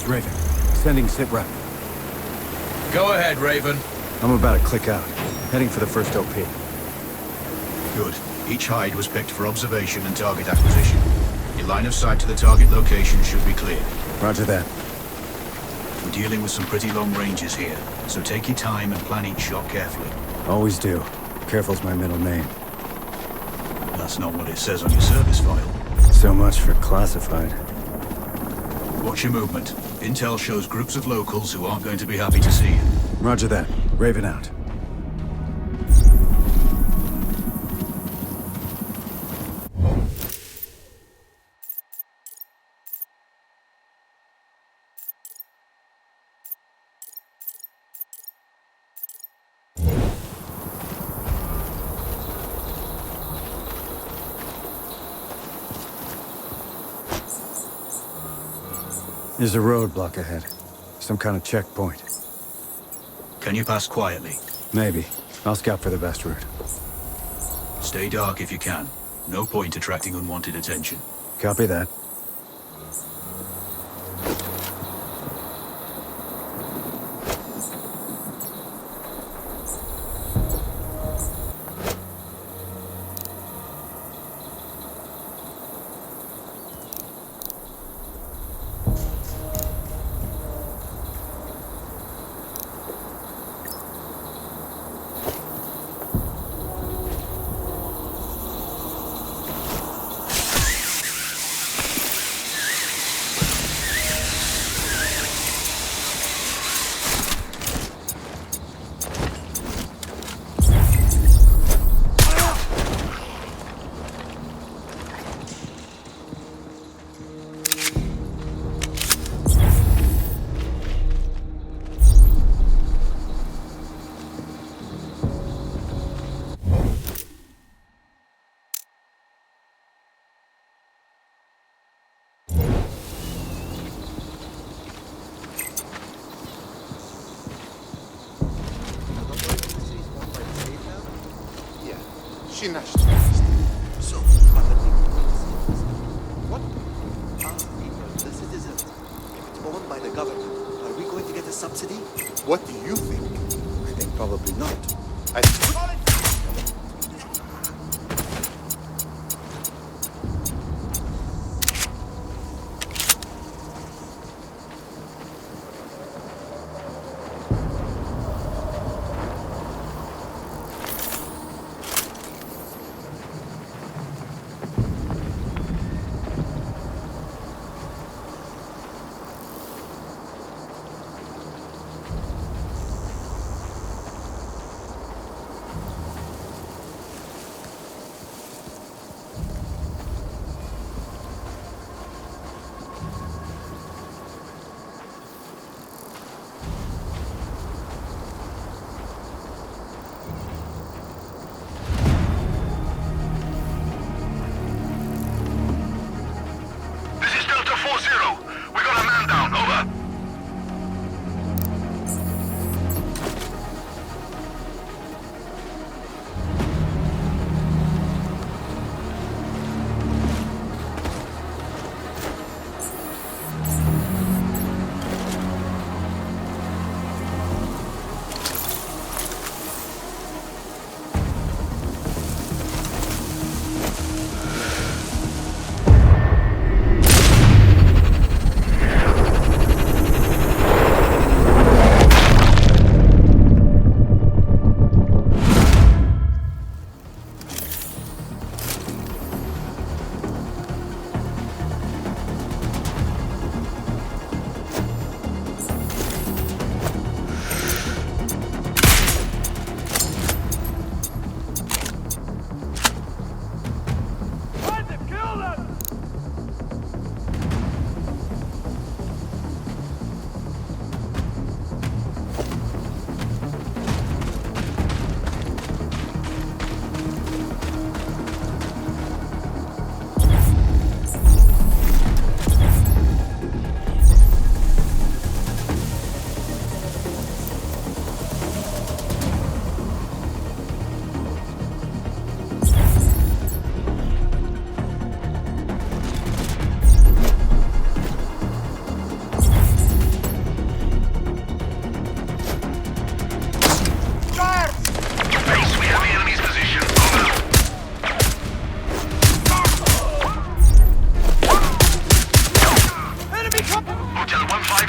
Raven, sending sit rep. Go ahead, Raven. I'm about to click out. Heading for the first OP. Good. Each hide was picked for observation and target acquisition. Your line of sight to the target location should be clear. Roger that. We're dealing with some pretty long ranges here, so take your time and plan each shot carefully. Always do. Careful's my middle name. That's not what it says on your service file. So much for classified. Watch your movement. Intel shows groups of locals who aren't going to be happy to see you. Roger that. Raven out. There's a roadblock ahead. Some kind of checkpoint. Can you pass quietly? Maybe. I'll scout for the best route. Stay dark if you can. No point attracting unwanted attention. Copy that. She nationalized. So, other what? The citizen. If it's owned by the government, are we going to get a subsidy? What do you think? I think probably not.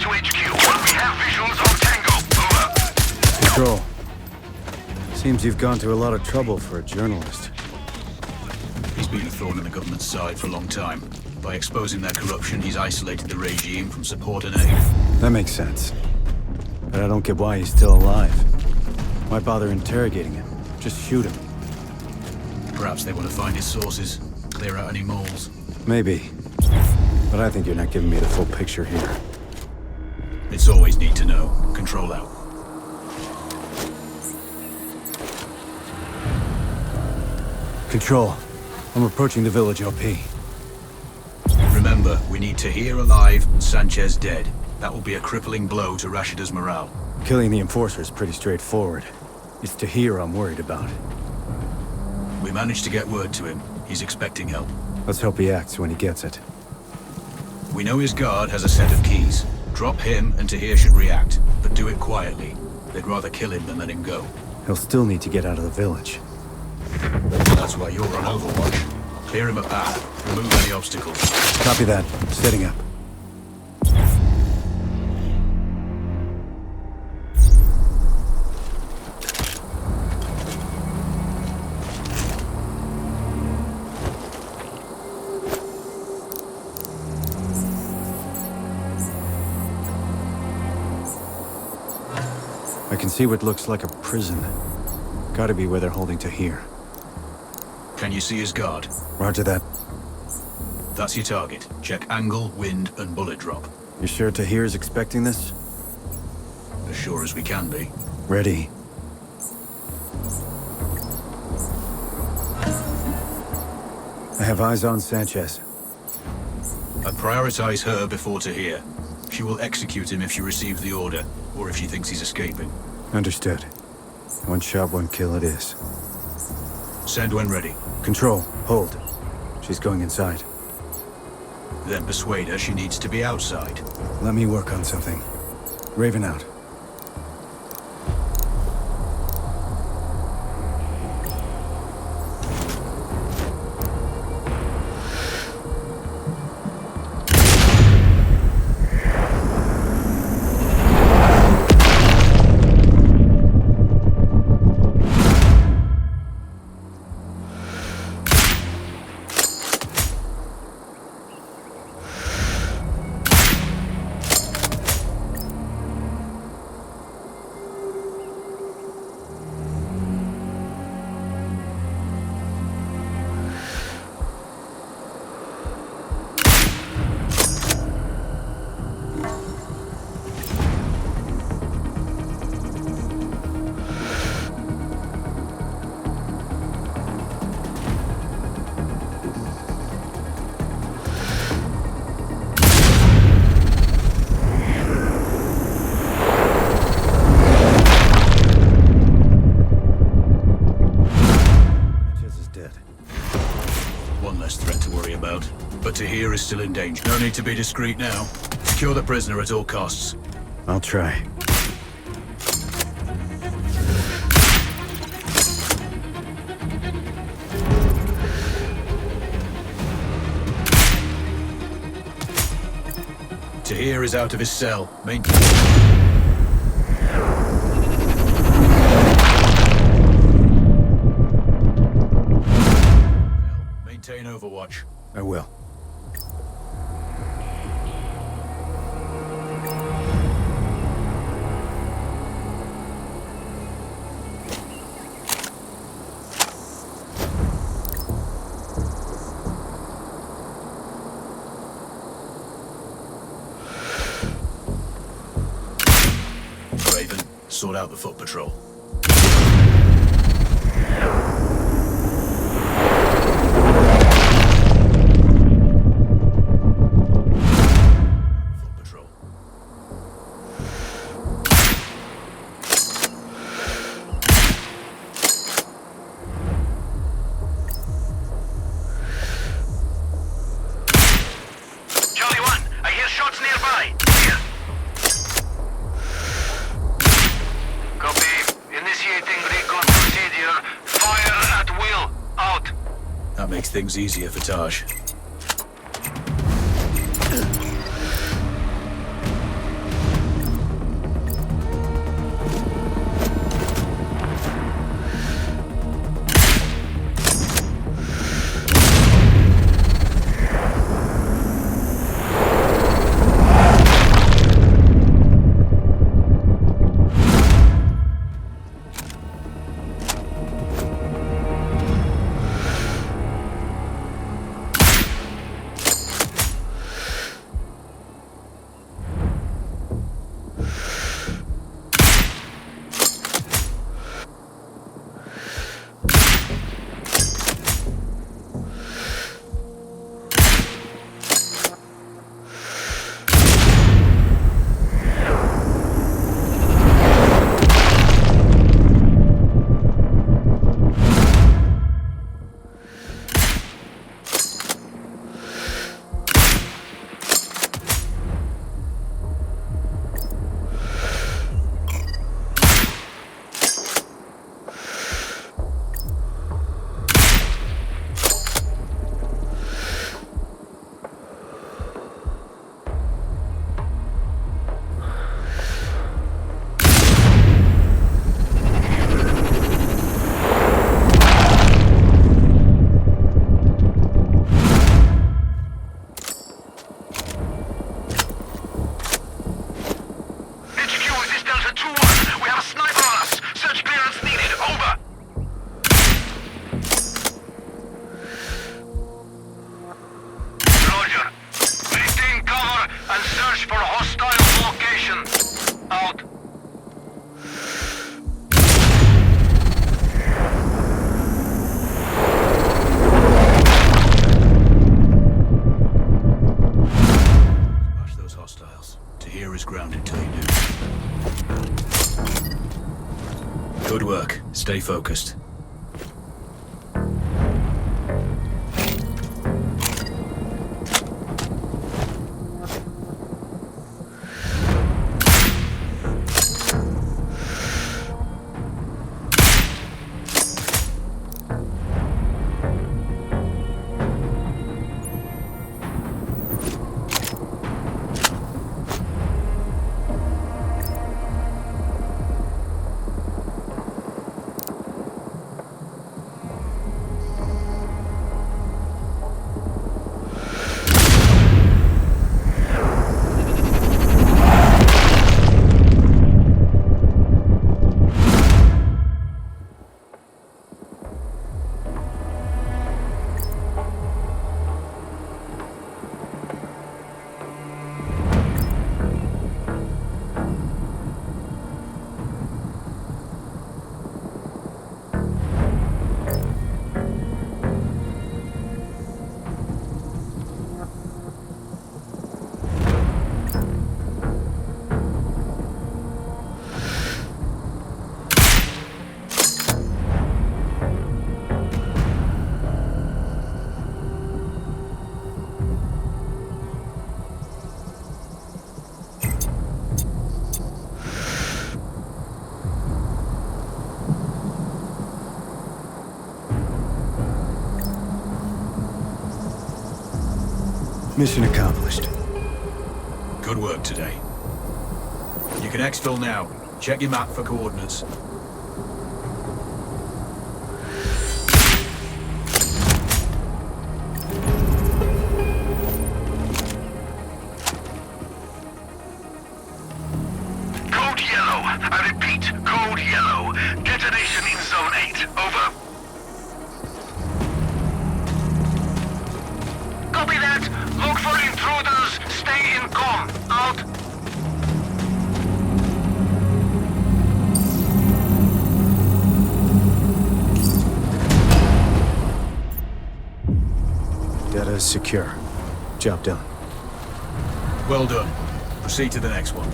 to HQ. We have visuals on Tango. Over. Control. Seems you've gone to a lot of trouble for a journalist. He's been a thorn in the government's side for a long time. By exposing their corruption, he's isolated the regime from support and aid. That makes sense. But I don't get why he's still alive. Why bother interrogating him? Just shoot him. Perhaps they want to find his sources, clear out any moles. Maybe. But I think you're not giving me the full picture here. It's always need to know. Control out. Control. I'm approaching the village OP. Remember, we need Tahir alive, Sanchez dead. That will be a crippling blow to Rashida's morale. Killing the enforcer is pretty straightforward. It's Tahir I'm worried about. We managed to get word to him. He's expecting help. Let's hope he acts when he gets it. We know his guard has a set of keys. Drop him and Tahir should react, but do it quietly. They'd rather kill him than let him go. He'll still need to get out of the village. That's why you're on Overwatch. Clear him a path. Remove any obstacles. Copy that. Setting up. I can see what looks like a prison. Gotta be where they're holding Tahir. Can you see his guard? Roger that. That's your target. Check angle, wind, and bullet drop. You sure Tahir's expecting this? As sure as we can be. Ready. I have eyes on Sanchez. I'd prioritize her before Tahir. She will execute him if she receives the order, or if she thinks he's escaping. Understood. One shot, one kill it is. Send when ready. Control. Hold. She's going inside. Then persuade her she needs to be outside. Let me work on something. Raven out. Tahir is still in danger. No need to be discreet now. Secure the prisoner at all costs. I'll try. Tahir is out of his cell. Maintain Overwatch. I will. Raven, sort out the foot patrol. Makes things easier for Taj. hear is ground until you do. Good work. Stay focused. Mission accomplished. Good work today. You can exfil now. Check your map for coordinates. Code yellow. I repeat, code yellow. Detonation in zone 8. Over. Copy that. Look for intruders. Stay in comm. Out. Data is secure. Job done. Well done. Proceed to the next one.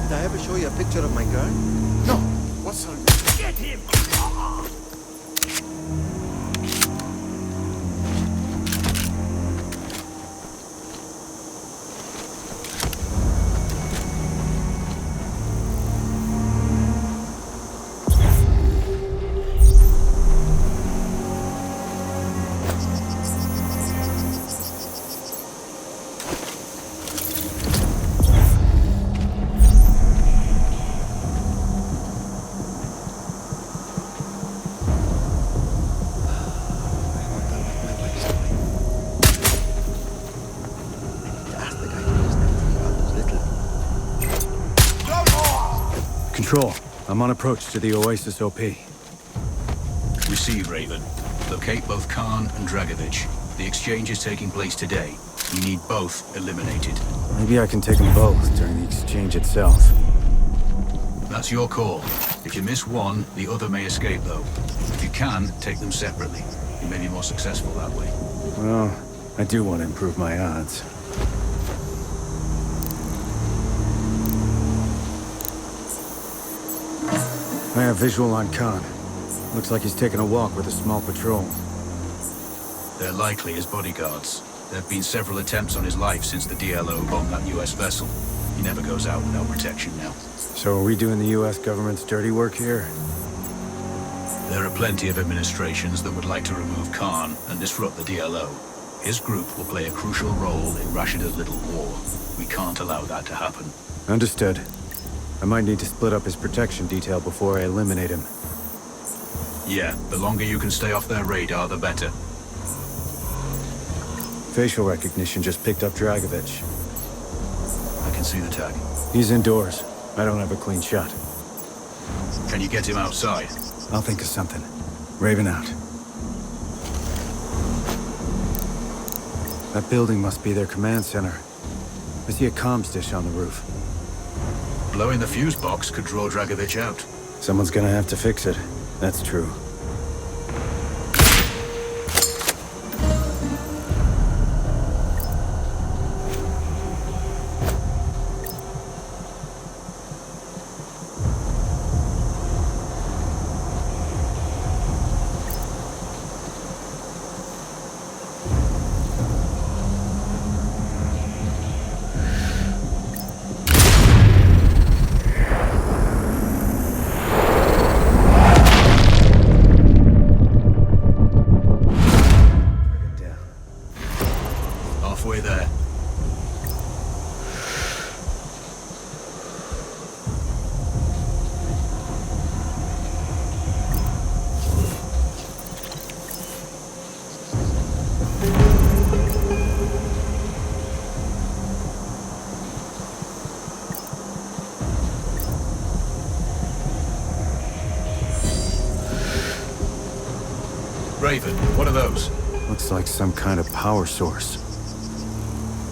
Did I ever show you a picture of my girl? No. What's her name? Get him. Ask the guy who lives next to me about those little... Control. I'm on approach to the Oasis OP. Receive, Raven. Locate both Khan and Dragovich. The exchange is taking place today. We need both eliminated. Maybe I can take them both during the exchange itself. That's your call. If you miss one, the other may escape, though. If you can, take them separately. You may be more successful that way. Well, I do want to improve my odds. I have visual on Khan. Looks like he's taking a walk with a small patrol. They're likely his bodyguards. There have been several attempts on his life since the DLO bombed that US vessel. He never goes out without protection now. So are we doing the US government's dirty work here? There are plenty of administrations that would like to remove Khan and disrupt the DLO. His group will play a crucial role in Rashida's little war. We can't allow that to happen. Understood. I might need to split up his protection detail before I eliminate him. Yeah, the longer you can stay off their radar, the better. Facial recognition just picked up Dragovich. I can see the tag. He's indoors. I don't have a clean shot. Can you get him outside? I'll think of something. Raven out. That building must be their command center. I see a comms dish on the roof. Blowing the fuse box could draw Dragovich out. Someone's gonna have to fix it. That's true. Halfway there. Raven, what are those? Looks like some kind of power source.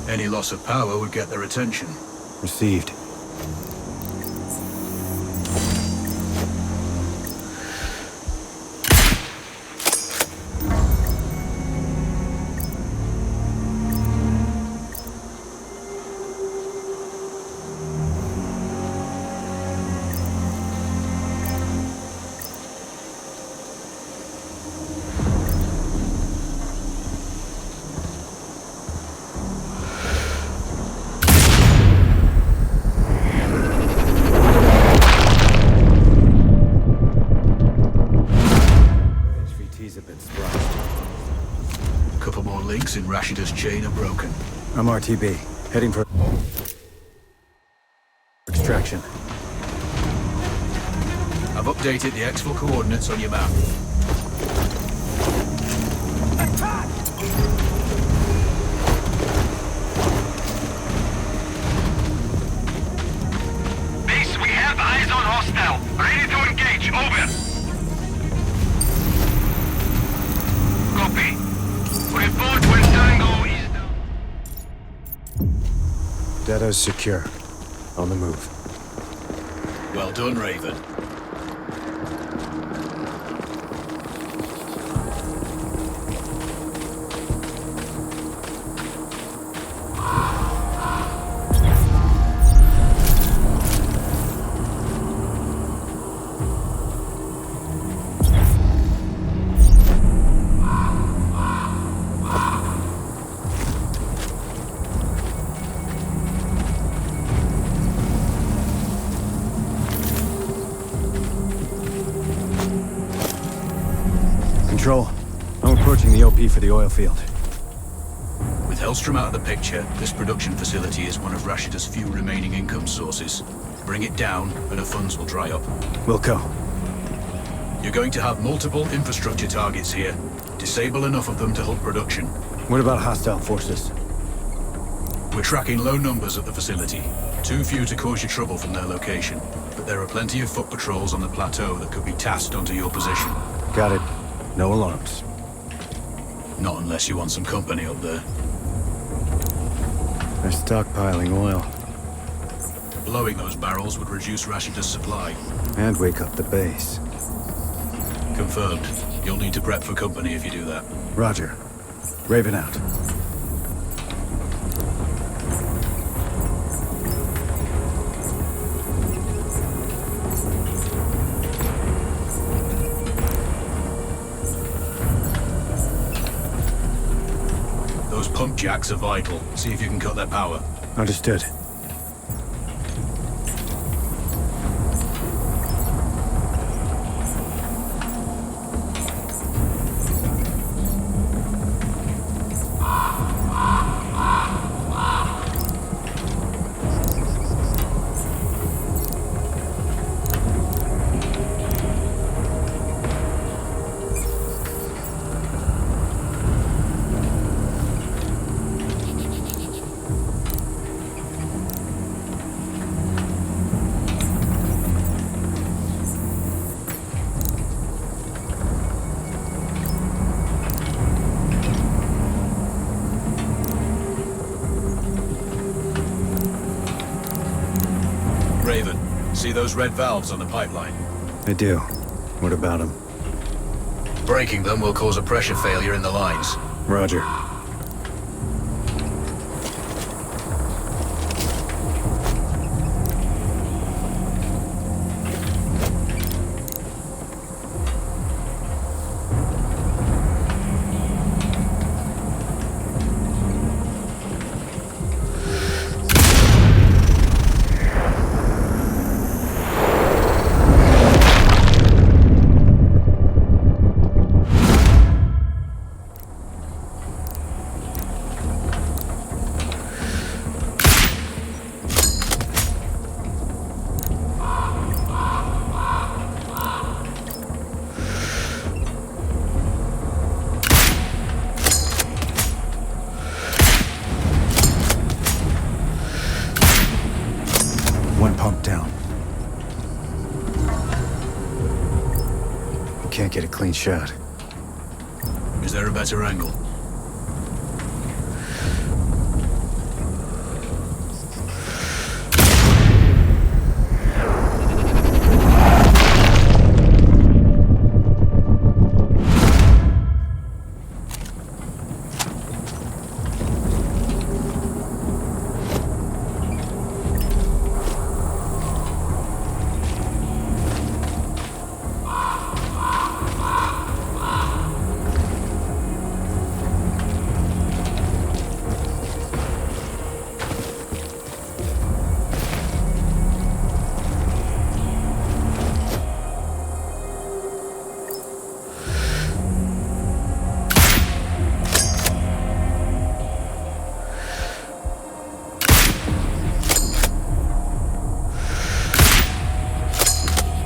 Any loss of power would get their attention. Received. HVTs have been splashed. Couple more links in Rashida's chain are broken. I'm RTB, heading for extraction. I've updated the exfil coordinates on your map. Base, we have eyes on hostile. Ready to engage. Over. Copy. Report when Tango is down. Data's secure. On the move. Well done, Raven. Control. I'm approaching the OP for the oil field. With Hellstrom out of the picture, this production facility is one of Rashida's few remaining income sources. Bring it down, and her funds will dry up. Wilco. You're going to have multiple infrastructure targets here. Disable enough of them to halt production. What about hostile forces? We're tracking low numbers at the facility. Too few to cause you trouble from their location. But there are plenty of foot patrols on the plateau that could be tasked onto your position. Got it. No alarms. Not unless you want some company up there. They're stockpiling oil. Blowing those barrels would reduce Rashida's supply. And wake up the base. Confirmed. You'll need to prep for company if you do that. Roger. Raven out. Those pump jacks are vital. See if you can cut their power. Understood. See those red valves on the pipeline? I do. What about him? Breaking them will cause a pressure failure in the lines. Roger. One pump down. Can't get a clean shot. Is there a better angle?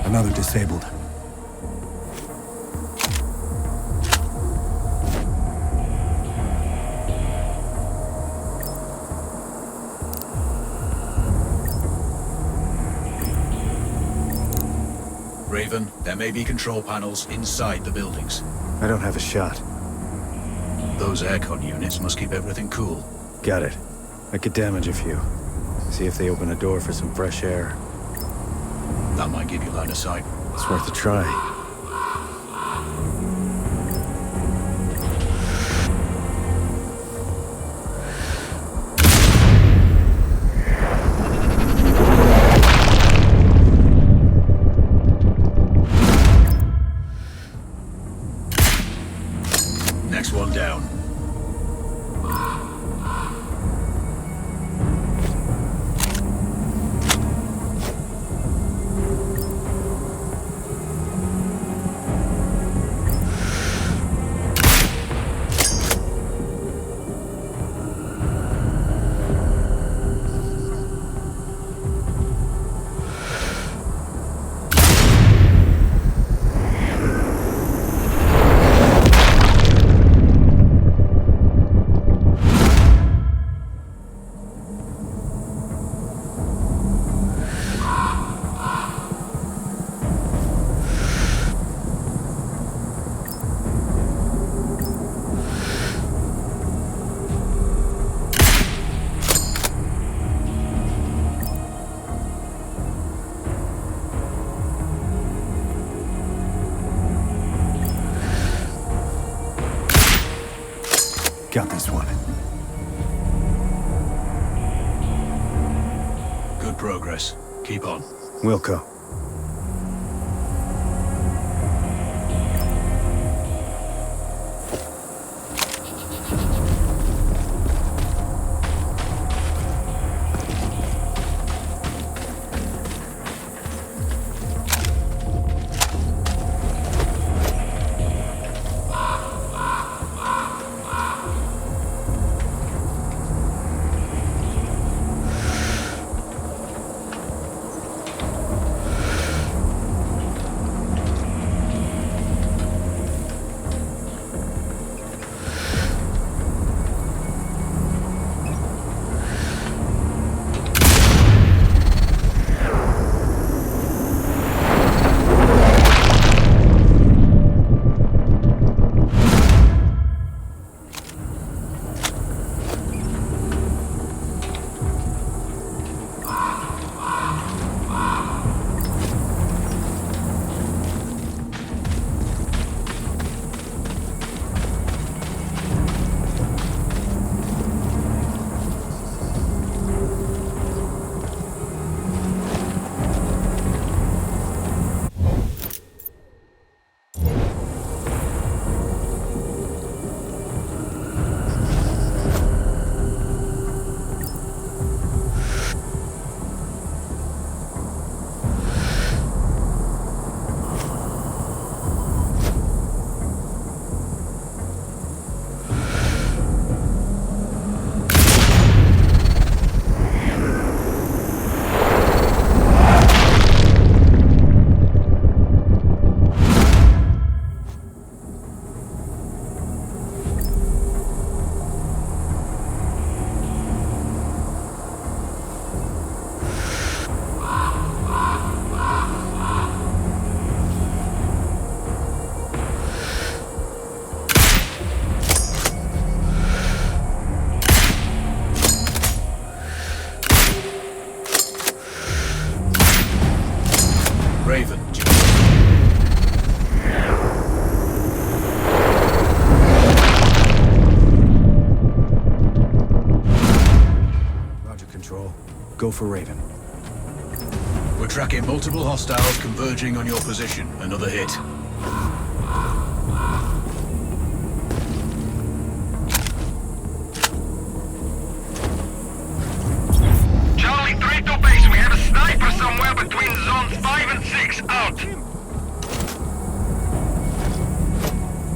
Another disabled. Raven, there may be control panels inside the buildings. I don't have a shot. Those aircon units must keep everything cool. Got it. I could damage a few. See if they open a door for some fresh air. That might give you line of sight. It's worth a try. Next one down. Got this one. Good progress. Keep on. Wilco. Control. Go for Raven. We're tracking multiple hostiles converging on your position. Another hit. Charlie 3 to base. We have a sniper somewhere between zones 5 and 6. Out.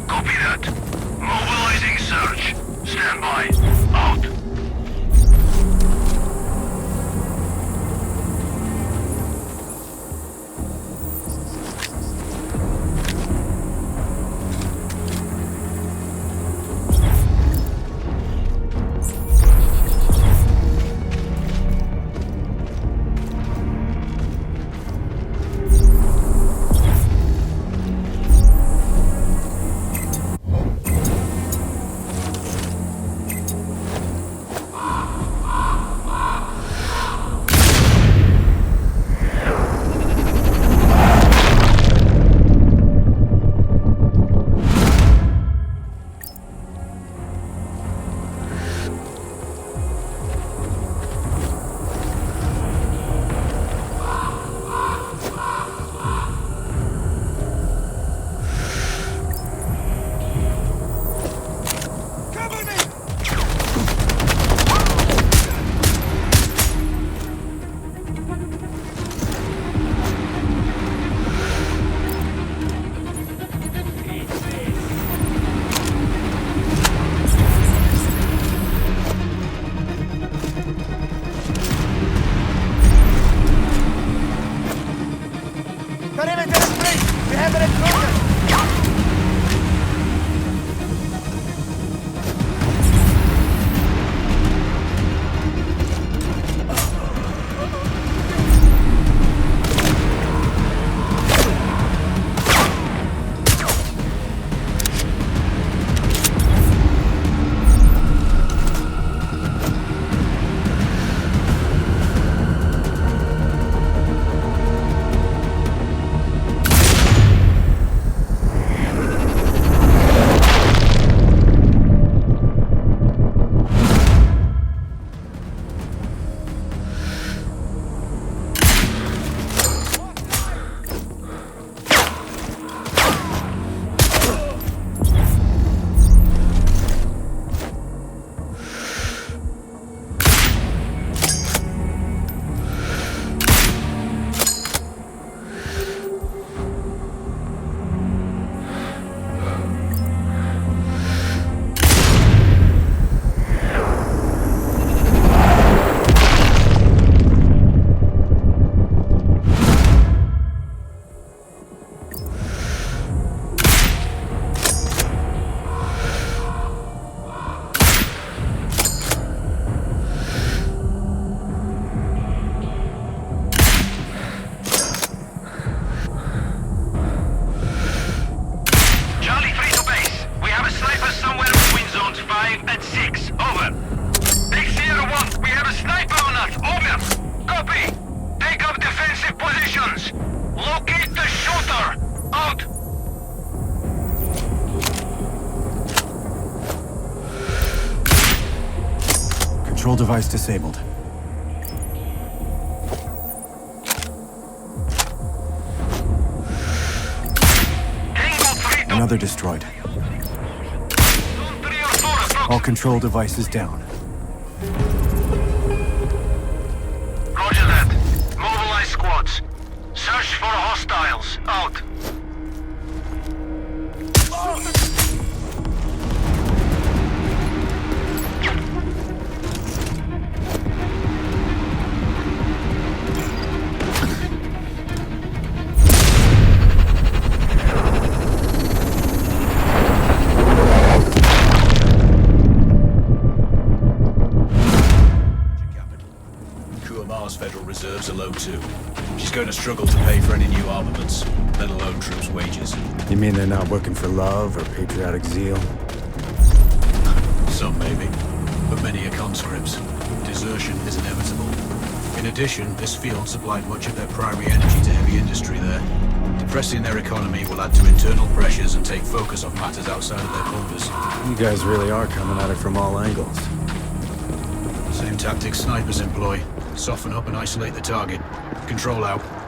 Copy that. Mobilizing search. Stand by. Out. Control device disabled. Another destroyed. All control devices down. Roger that. Mobilize squads. Search for hostiles. Out. Federal reserves are low too. She's going to struggle to pay for any new armaments, let alone troops' wages. You mean they're not working for love or patriotic zeal? Some maybe, but many are conscripts. Desertion is inevitable. In addition, this field supplied much of their primary energy to heavy industry there. Depressing their economy will add to internal pressures and take focus off matters outside of their borders. You guys really are coming at it from all angles. Same Same tactics snipers employ. Soften up and isolate the target. Control out.